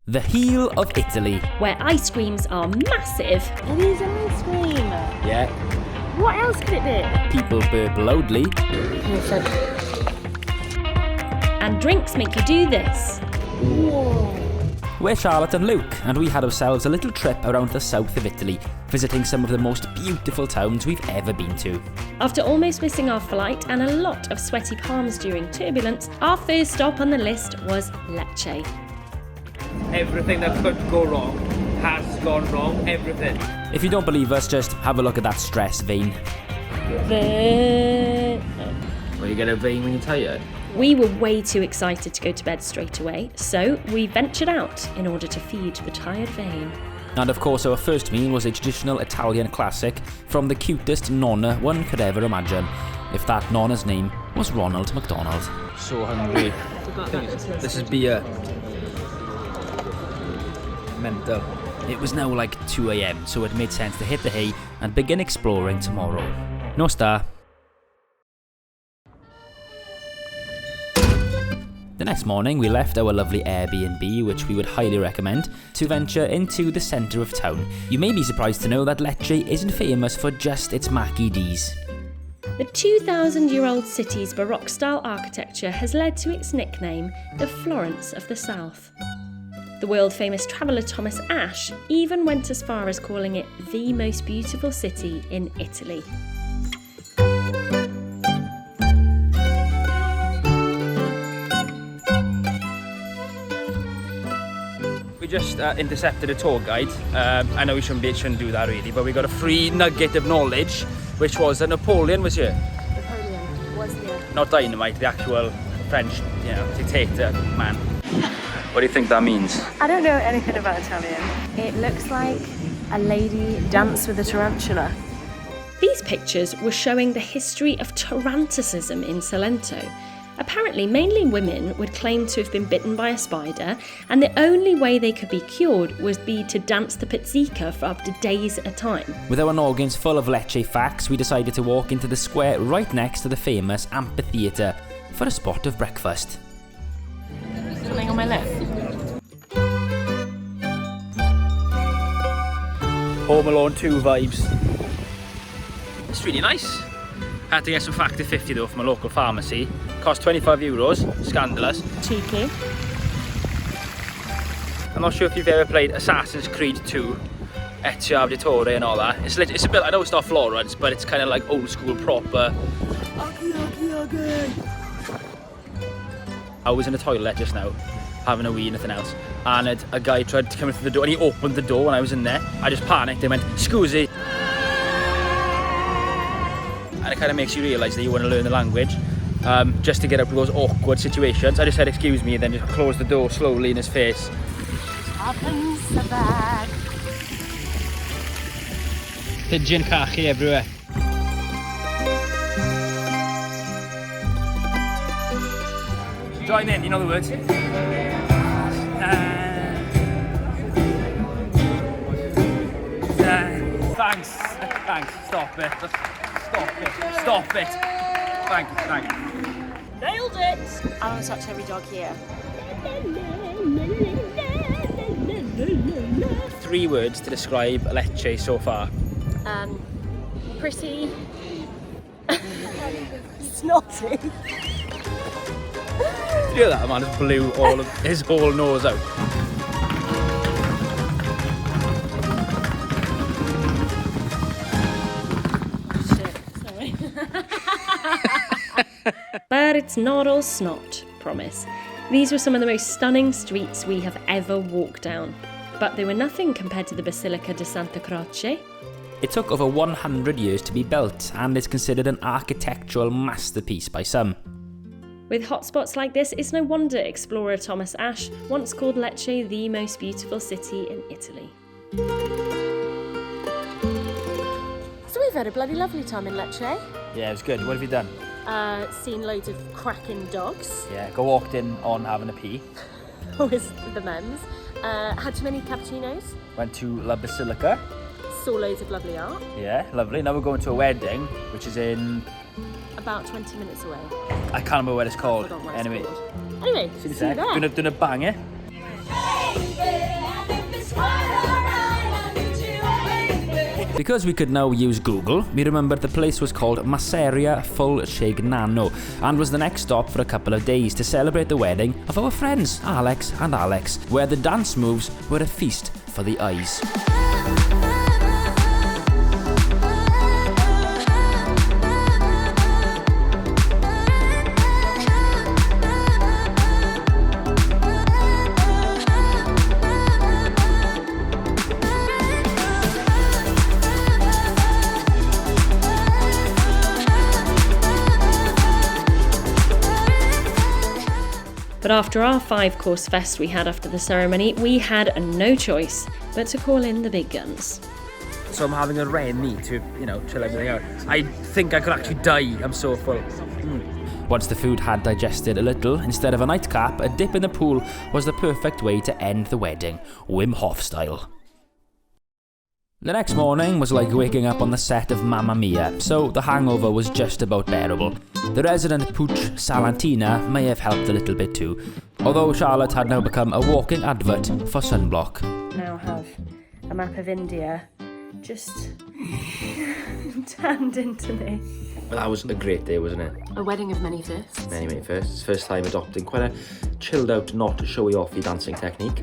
The heel of Italy. Where ice creams are massive. Are these ice cream? Yeah. What else could it be? People burp loudly. And drinks make you do this. Whoa. We're Charlotte and Luke, and we had ourselves a little trip around the south of Italy, visiting some of the most beautiful towns we've ever been to. After almost missing our flight and a lot of sweaty palms during turbulence, our first stop on the list was Lecce. Everything that could go wrong has gone wrong, everything. If you don't believe us, just have a look at that stress vein. Well, you get a vein when you're tired? We were way too excited to go to bed straight away, so we ventured out in order to feed the tired vein. And of course our first meal was a traditional Italian classic from the cutest nonna one could ever imagine, if that nonna's name was Ronald McDonald. So hungry. This is beer. Mental. It was now like 2 AM, so it made sense to hit the hay and begin exploring tomorrow. No star. The next morning, we left our lovely Airbnb, which we would highly recommend, to venture into the centre of town. You may be surprised to know that Lecce isn't famous for just its Mackie D's. The 2,000-year-old city's Baroque-style architecture has led to its nickname, the Florence of the South. The world-famous traveller Thomas Ashe even went as far as calling it the most beautiful city in Italy. We just intercepted a tour guide. I know we shouldn't do that really, but we got a free nugget of knowledge, which was that Napoleon was here. Napoleon was here. Not Dynamite, the actual French, dictator man. What do you think that means? I don't know anything about Italian. It looks like a lady danced with a tarantula. These pictures were showing the history of tarantulism in Salento. Apparently, mainly women would claim to have been bitten by a spider, and the only way they could be cured would be to dance the pizzica for up to days at a time. With our noggins full of Lecce facts, we decided to walk into the square right next to the famous amphitheatre for a spot of breakfast. Something on my lip. Home Alone 2 vibes. It's really nice. Had to get some Factor 50 though from a local pharmacy. Cost €25, scandalous. Cheeky. I'm not sure if you've ever played Assassin's Creed 2, Ezio Auditore and all that. It's a bit, I know it's not Florence, but it's kind of like old school proper. I was in the toilet just now, having a wee, nothing else. And a guy tried to come through the door and he opened the door when I was in there. I just panicked and went, "Scusi." And it kind of makes you realise that you want to learn the language just to get out of those awkward situations. I just said excuse me and then just closed the door slowly in his face. Happens so bad. Pigeon cachu everywhere. Join in, you know the words. Thanks, stop it. Stop it. Thank you. Nailed it! I want to touch every dog here. 3 words to describe Lecce so far. Pretty. Snotty. Did you hear that? Man just blew all of his whole nose out. But it's not all snot, promise. These were some of the most stunning streets we have ever walked down. But they were nothing compared to the Basilica di Santa Croce. It took over 100 years to be built and is considered an architectural masterpiece by some. With hotspots like this, it's no wonder explorer Thomas Ashe once called Lecce the most beautiful city in Italy. So we've had a bloody lovely time in Lecce. Yeah, it was good. What have you done? Seen loads of cracking dogs. Yeah, walked in on having a pee. Always the men's. Had too many cappuccinos. Went to La Basilica. Saw loads of lovely art. Yeah, lovely. Now we're going to a wedding, which is in... About 20 minutes away. I can't remember what it's called. Forgot what it's Anyway. called. Anyway, see you there. Doing a bang, eh? Because we could now use Google, we remembered the place was called Masseria Fulcignano and was the next stop for a couple of days to celebrate the wedding of our friends Alex and Alex, where the dance moves were a feast for the eyes. But after our 5-course fest we had after the ceremony, we had no choice but to call in the big guns. So I'm having a Rennie to, chill everything out. I think I could actually die. I'm so full. Once the food had digested a little, instead of a nightcap, a dip in the pool was the perfect way to end the wedding, Wim Hof style. The next morning was like waking up on the set of Mamma Mia, so the hangover was just about bearable. The resident Pooch Salantina may have helped a little bit too, although Charlotte had now become a walking advert for sunblock. Now have a map of India just turned into me. Well, that was a great day, wasn't it? A wedding of many firsts. Many firsts. First time adopting quite a chilled out, not showy offy dancing technique.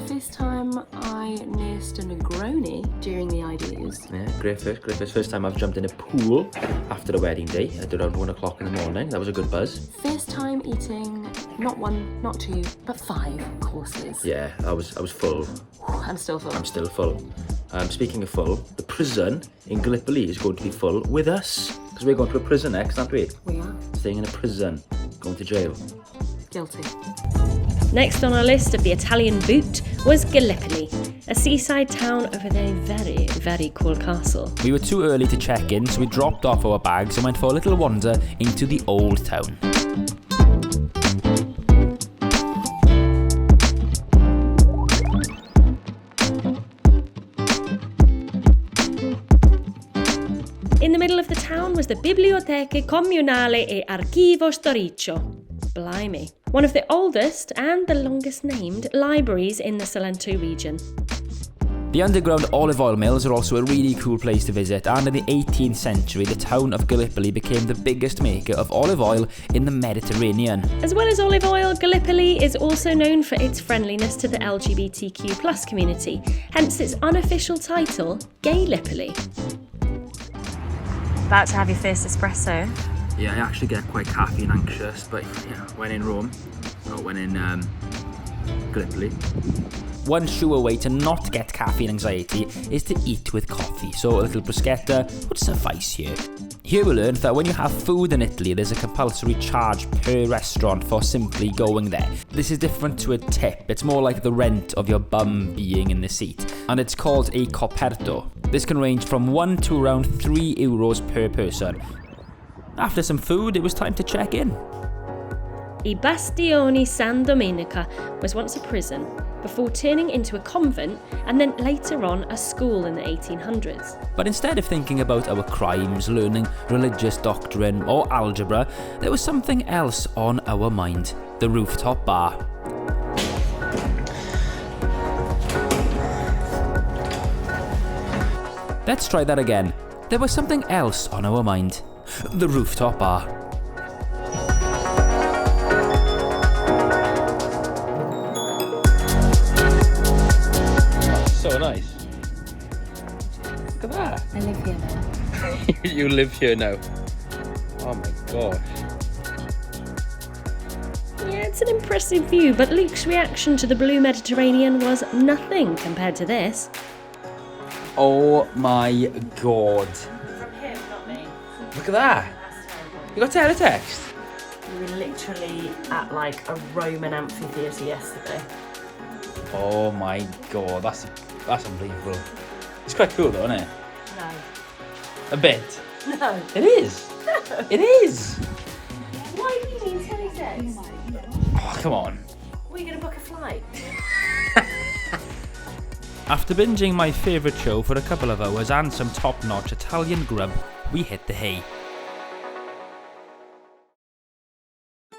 First time I nursed a Negroni during the IDs. Yeah, great first. First time I've jumped in a pool after a wedding day at around 1 o'clock in the morning. That was a good buzz. First time eating not 1, not 2, but 5 courses. Yeah, I was full. I'm still full. I'm still full. Speaking of full, the prison in Gallipoli is going to be full with us. Because we're going to a prison next, aren't we? We are. Staying in a prison, going to jail. Guilty. Next on our list of the Italian boot was Gallipoli, a seaside town with a very, very cool castle. We were too early to check in, so we dropped off our bags and went for a little wander into the old town. In the middle of the town was the Biblioteca Comunale e Archivo Storico. Blimey. One of the oldest and the longest named libraries in the Salento region. The underground olive oil mills are also a really cool place to visit, and in the 18th century the town of Gallipoli became the biggest maker of olive oil in the Mediterranean. As well as olive oil, Gallipoli is also known for its friendliness to the LGBTQ+ community, hence its unofficial title, Gallipoli. About to have your first espresso. Yeah, I actually get quite caffeine anxious, but when in Rome, or when in Gallipoli. One sure way to not get caffeine anxiety is to eat with coffee, so a little bruschetta would suffice here. Here we learned that when you have food in Italy, there's a compulsory charge per restaurant for simply going there. This is different to a tip, it's more like the rent of your bum being in the seat, and it's called a coperto. This can range from 1 to around €3 per person. After some food, it was time to check in. I Bastioni San Domenica was once a prison, before turning into a convent and then later on a school in the 1800s. But instead of thinking about our crimes, learning religious doctrine or algebra, there was something else on our mind: the rooftop bar. Let's try that again. There was something else on our mind: the rooftop bar. So nice. Look at that. I live here now. You live here now. Oh my gosh. Yeah, it's an impressive view, but Luke's reaction to the blue Mediterranean was nothing compared to this. Oh my god. From him, not me. Look at that. You got teletext? We were literally at like a Roman amphitheatre yesterday. Oh my god, that's unbelievable. It's quite cool though, isn't it? No. A bit. No. It is. It is. Why do you need teletext? Oh, come on. Are you going to book a flight? After binging my favourite show for a couple of hours and some top-notch Italian grub, we hit the hay.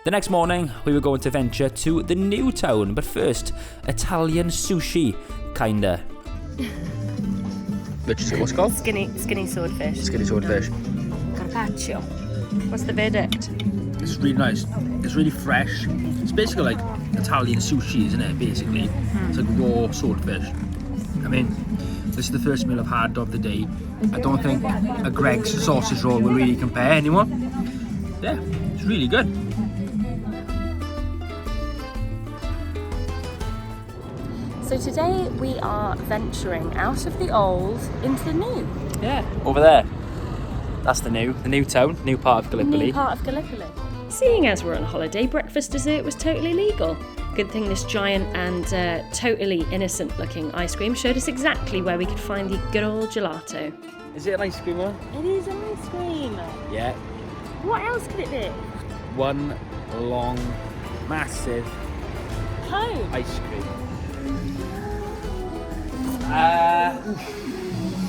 The next morning, we were going to venture to the new town, but first, Italian sushi, kinda. Which is what's it called? Skinny swordfish. Skinny swordfish. Carpaccio. What's the verdict? It's really nice. It's really fresh. It's basically like Italian sushi, isn't it? Basically, it's like raw swordfish. I mean, this is the first meal I've had of the day. I don't think a Greg's sausage roll will really compare anymore. Yeah, it's really good. So today we are venturing out of the old into the new. Yeah, over there. That's the new town, new part of Gallipoli. New part of Gallipoli. Seeing as we're on holiday, breakfast dessert was totally legal. Good thing this giant and totally innocent looking ice cream showed us exactly where we could find the good old gelato. Is it an ice cream one? It is an ice cream. Yeah. What else could it be? One long, massive Cone. ice cream.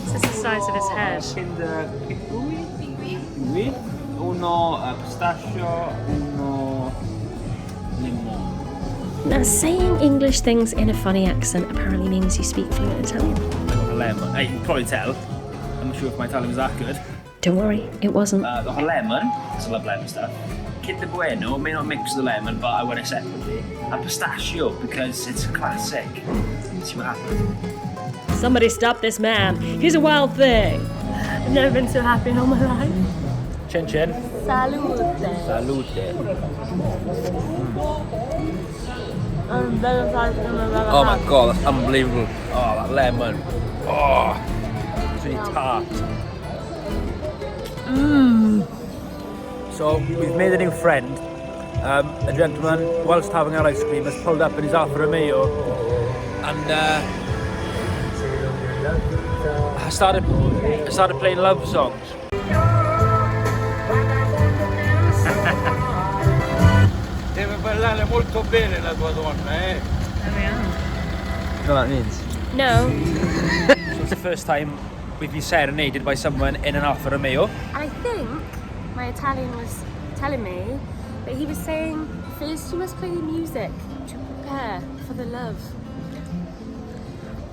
This is the size of his head. Kinder Kiwi, uno pistachio, uno limone. Now, saying English things in a funny accent apparently means you speak fluent Italian. I got a lemon. Hey, you can probably tell. I'm not sure if my Italian was that good. Don't worry, it wasn't. Got a lemon. I love lemon stuff. Kinder Bueno may not mix the lemon, but I want it separately. A pistachio because it's a classic. Let's see what happens. Somebody stop this man. He's a wild thing. I've never been so happy in all my life. Chin chin. Salute. Salute. Oh Oh my god, that's unbelievable. Oh, that lemon. Oh, it's really tart. So, we've made a new friend. A gentleman, whilst having our ice cream, has pulled up in his Alfa Romeo and I started playing love songs. Deve parlare molto bene la tua donna, eh? There we are. You know what that means? No. So it's the first time we've been serenaded by someone in an Alfa Romeo. I think my Italian was telling me that he was saying, first you must play the music to prepare for the love.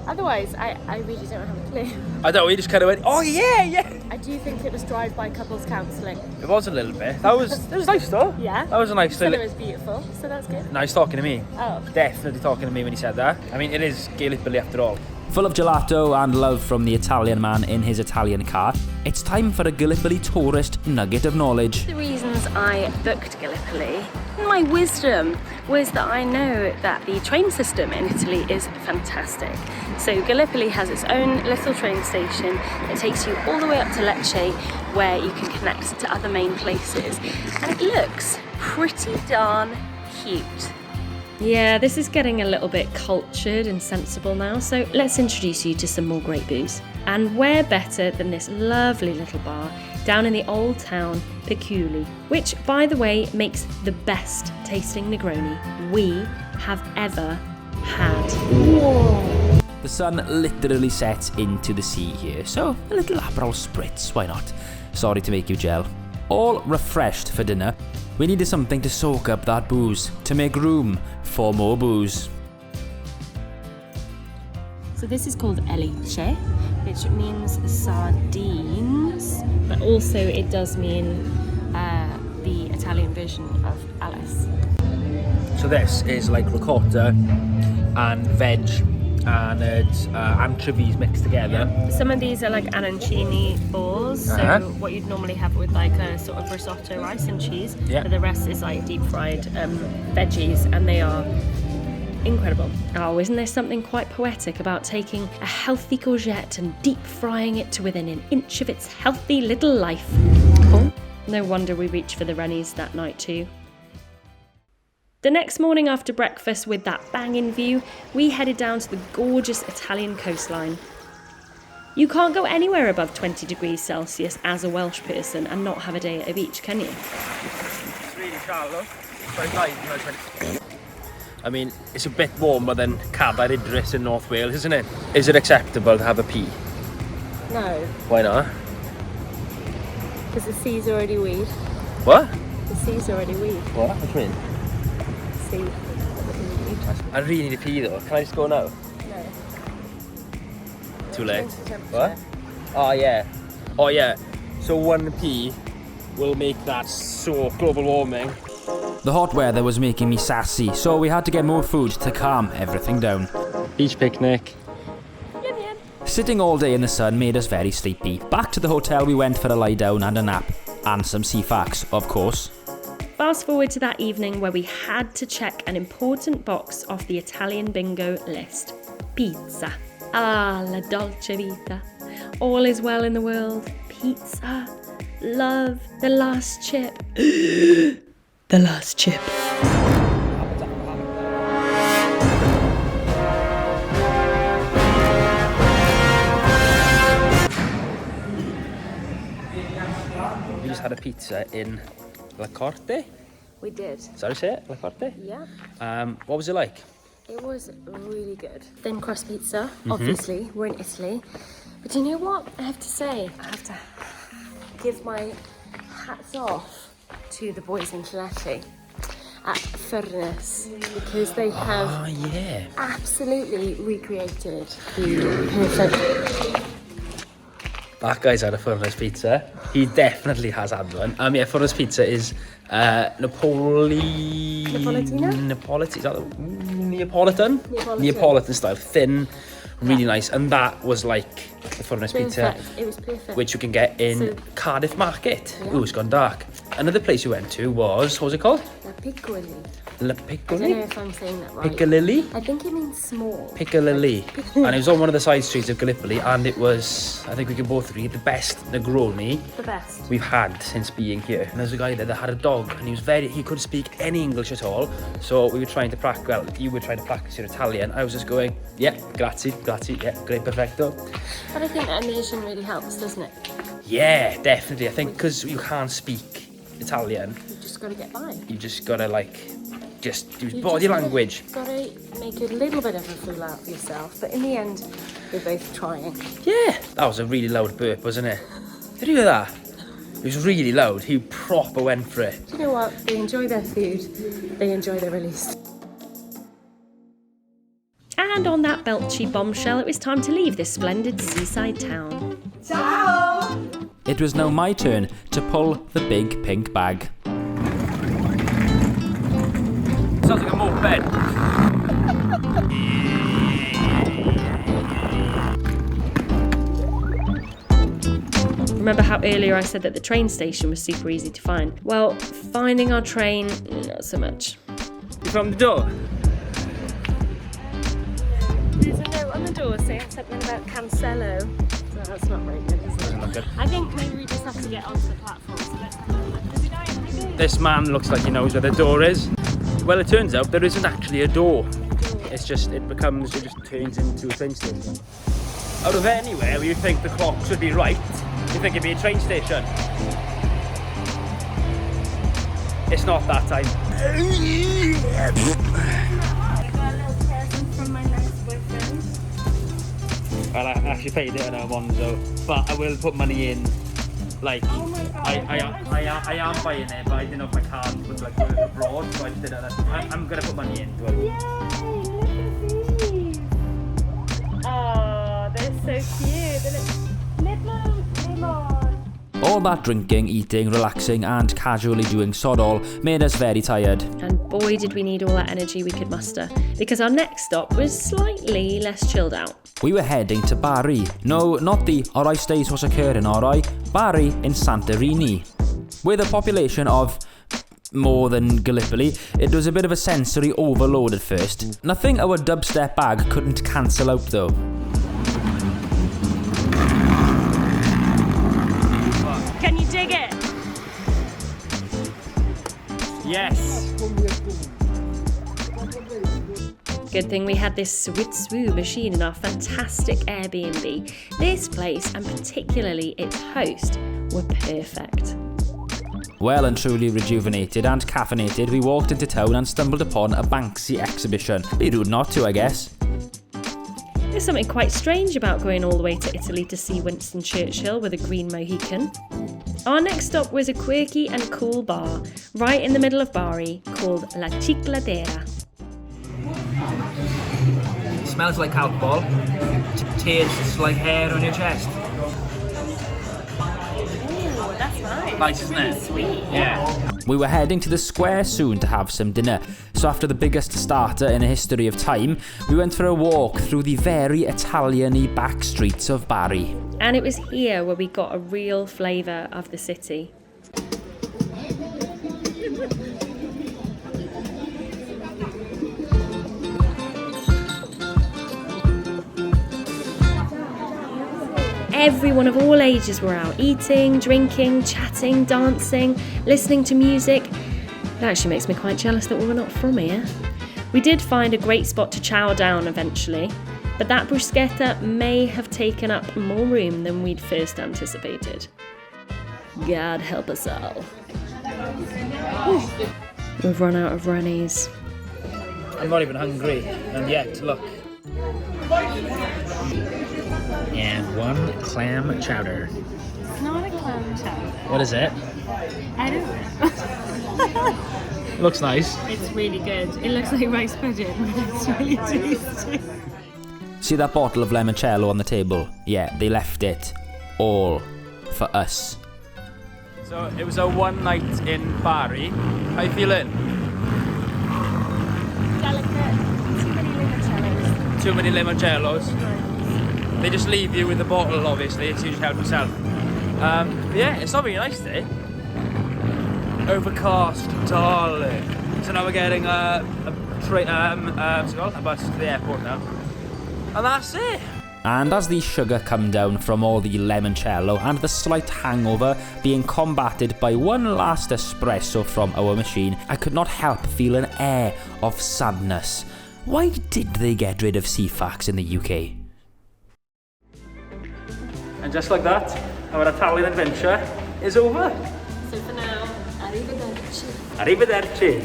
Otherwise, I really don't have a clue. I don't know, we just kind of went, oh yeah. I do think it was drive-by couples counselling. It was a little bit. It was nice though. Yeah. That was a nice Said it little... was beautiful, so that's good. No, he's talking to me. Oh. Definitely talking to me when he said that. I mean, it is Gallipoli after all. Full of gelato and love from the Italian man in his Italian car, it's time for a Gallipoli tourist nugget of knowledge. The reasons I booked Gallipoli, my wisdom was that I know that the train system in Italy is fantastic. So Gallipoli has its own little train station that takes you all the way up to Lecce, where you can connect to other main places. And it looks pretty darn cute. Yeah, this is getting a little bit cultured and sensible now, so let's introduce you to some more great booze. And where better than this lovely little bar down in the old town, Piculi, which, by the way, makes the best tasting Negroni we have ever had. Whoa. The sun literally sets into the sea here, so a little Aperol Spritz, why not? Sorry to make you gel. All refreshed for dinner, we needed something to soak up that booze, to make room for more booze. So this is called Lecce, which means sardines, but also it does mean the Italian version of Alice. So this is like ricotta and veg and it's anchovies mixed together. Some of these are like arancini balls, so what you'd normally have with like a sort of risotto rice and cheese, but the rest is like deep fried veggies, and they are incredible. Oh, isn't there something quite poetic about taking a healthy courgette and deep frying it to within an inch of its healthy little life? Oh, no wonder we reached for the Rennies that night too. The next morning after breakfast, with that banging view, we headed down to the gorgeous Italian coastline. You can't go anywhere above 20 degrees Celsius as a Welsh person and not have a day at a beach, can you? It's really shallow. I mean, it's a bit warmer than Cadair Idris in North Wales, isn't it? Is it acceptable to have a pee? No, Why not? because the sea's already weed. What? The sea's already weed. What? What do you mean? See. I really need to pee though. Can I just go now? No. To too late. What? Oh yeah. Oh yeah. So 1p will make that so global warming. The hot weather was making me sassy, so we had to get more food to calm everything down. Beach picnic. Sitting all day in the sun made us very sleepy. Back to the hotel we went for a lie down and a nap. And some sea facts, of course. Fast forward to that evening where we had to check an important box off the Italian bingo list. Pizza. Ah, la dolce vita. All is well in the world. Pizza. Love. The last chip. The last chip. We just had a pizza in La Corte. We did. Sorry, say it? La Corte? Yeah. What was it like? It was really good. Thin crust pizza, obviously. We're in Italy. But you know what? I have to say, I have to give my hats off to the boys in Lecce at Furnace because they have absolutely recreated the perfect. That guy's had a Furnace pizza. He definitely has had one. Yeah, Furnace pizza is Neapolitan style, thin, really nice. And that was like the Furnace pizza. It was perfect. Which you can get in Cardiff Market. Yeah. Ooh, it's gone dark. Another place we went to was, what was it called? La Piccoli. La I don't know Piccoli? if I'm saying that right. Piccoli? I think it means small. Piccoli. And it was on one of the side streets of Gallipoli, and it was, I think we can both agree, the best Negroni The best. we've had since being here. And there's a guy there that had a dog, and he couldn't speak any English at all. So we were trying to practice, well, you were trying to practice your Italian. I was just going, yeah, grazie, yeah, great, perfecto. But I think that immersion really helps, doesn't it? Yeah, definitely. I think because you can't speak Italian, You've just got to get by. you just gotta just use You body just language. Gotta make a little bit of a fool out of yourself, but in the end, we're both trying. Yeah, that was a really loud burp, wasn't it? Did you hear that? It was really loud. He proper went for it. Do you know what? They enjoy their food, they enjoy their release. And on that belchy bombshell, it was time to leave this splendid seaside town. It was now my turn to pull the big pink bag. Sounds like a moped. Remember how earlier I said that the train station was super easy to find? Well, finding our train, not so much. You from the door? There's a note on the door saying something about Cancello. So that's not very good, is it? Not good. I think maybe we just have to get onto the platform. So let's have a look. Does he know anything? This man looks like he knows where the door is. Well, it turns out there isn't actually a door. It's just, it just turns into a train station. Out of anywhere where you think the clock should be right, you think it'd be a train station. It's not that time. I got a little present from my nice boyfriend. Well, I actually paid it on Monzo, but I will put money in. Like, Oh my God. I am buying it, but I didn't know if I can put like work abroad, so I just did it. I'm gonna put money in. Yay! Look at these! Oh, they're so cute. They're little lemon. All that drinking, eating, relaxing and casually doing sod all made us very tired. And boy did we need all that energy we could muster, because our next stop was slightly less chilled out. We were heading to Bari. No, not the Orai stays was occurring Orai. Bari in Santorini. With a population of more than Gallipoli, it was a bit of a sensory overload at first. Nothing our dubstep bag couldn't cancel out though. Can you dig it? Yes! Good thing we had this swoo machine in our fantastic Airbnb. This place, and particularly its host, were perfect. Well and truly rejuvenated and caffeinated, we walked into town and stumbled upon a Banksy exhibition. Be rude not to, I guess. There's something quite strange about going all the way to Italy to see Winston Churchill with a green Mohican. Our next stop was a quirky and cool bar right in the middle of Bari called La Cicladera. Smells like alcohol. Tastes like hair on your chest. Ooh, that's nice. Nice, isn't it? Sweet. Yeah. We were heading to the square soon to have some dinner, so after the biggest starter in the history of time, we went for a walk through the very Italian-y back streets of Bari. And it was here where we got a real flavour of the city. Everyone of all ages were out eating, drinking, chatting, dancing, listening to music. It actually makes me quite jealous that we were not from here. We did find a great spot to chow down eventually, but that bruschetta may have taken up more room than we'd first anticipated. God help us all. We've run out of runnies. I'm not even hungry, and yet, look. And one clam chowder. It's not a clam chowder. What is it? I don't know. Looks nice. It's really good. It looks like rice pudding, but it's really tasty. See that bottle of limoncello on the table? Yeah, they left it all for us. So it was a one night in Bari. How you feeling? Delicate. Too many limoncellos. Too many limoncellos. They just leave you with the bottle, obviously, so you just help yourself. Yeah, it's not very nice today. Overcast, darling. So now we're getting a bus to the airport now. And that's it. And as the sugar come down from all the limoncello and the slight hangover being combated by one last espresso from our machine, I could not help feel an air of sadness. Why did they get rid of CFAX in the UK? And just like that, our Italian adventure is over. So for now, arrivederci. Arrivederci.